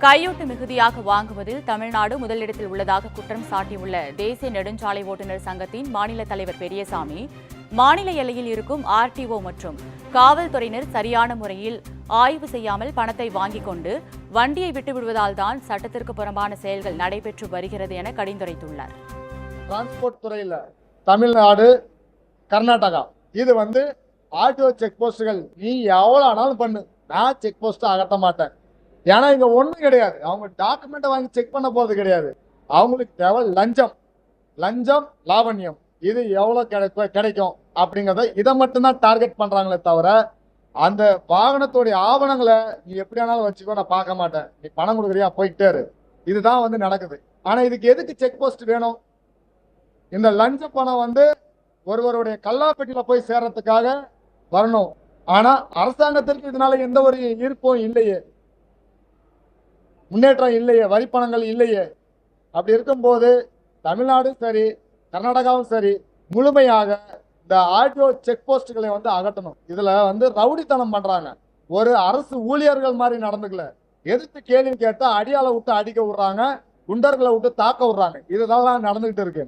கையூட்டு மிகுதியாக வாங்குவதில் தமிழ்நாடு முதலிடத்தில் உள்ளதாக குற்றம் சாட்டியுள்ள தேசிய நெடுஞ்சாலை ஓட்டுநர் சங்கத்தின் மாநில தலைவர் பெரியசாமி, மாநில எல்லையில் இருக்கும் ஆர்டிஓ மற்றும் காவல்துறையினர் சரியான முறையில் ஆய்வு செய்யாமல் பணத்தை வாங்கிக் கொண்டு வண்டியை விட்டுவிடுவதால் தான் சட்டத்திற்கு புறம்பான செயல்கள் நடைபெற்று வருகிறது என கடிந்துரைத்துள்ளார். டிரான்ஸ்போர்ட் துறையில் தமிழ்நாடு, கர்நாடகா இது ஆர்டிஓ செக் போஸ்டுகள் நீ எவ்வளோ ஆனாலும் பண்ணு, நான் செக் போஸ்ட்டை அகற்ற மாட்டேன். ஏன்னா இங்க ஒன்றும் கிடையாது, அவங்க டாக்குமெண்ட்டை வாங்கி செக் பண்ண போறது கிடையாது. அவங்களுக்கு தேவை லஞ்சம் லாவண்யம், இது எவ்வளோ கிடைக்கும் அப்படிங்கிறத இதை மட்டும்தான் டார்கெட் பண்றாங்களே தவிர அந்த வாகனத்துடைய ஆவணங்களை நீ எப்படி ஆனாலும் வச்சுக்கோ, நான் பார்க்க மாட்டேன், நீ பணம் கொடுக்குறியா போயிட்டே இரு, இதுதான் நடக்குது. ஆனா இதுக்கு எதுக்கு செக் போஸ்ட் வேணும்? இந்த லஞ்ச பணம் ஒருவருடைய கல்லாப்பெட்டியில போய் சேர்றதுக்காக வரணும். ஆனா அரசாங்கத்திற்கு இதனால எந்த ஒரு ஈர்ப்பும் இல்லையே, முன்னேற்றம் இல்லையே, வரி பணங்கள் இல்லையே. அப்படி இருக்கும்போது தமிழ்நாடும் சரி கர்நாடகாவும் சரி முழுமையாக இந்த ஆர்டிஓ செக் போஸ்டுகளை அகற்றணும். இதுல ரவுடித்தனம் பண்றாங்க, ஒரு அரசு ஊழியர்கள் மாதிரி நடந்துக்கல. எதிர்த்து கேள்வி கேட்டா அடியால விட்டு அடிக்க விடுறாங்க, குண்டர்களை விட்டு தாக்க விடுறாங்க. இதுதான் நடந்துகிட்டு இருக்கு.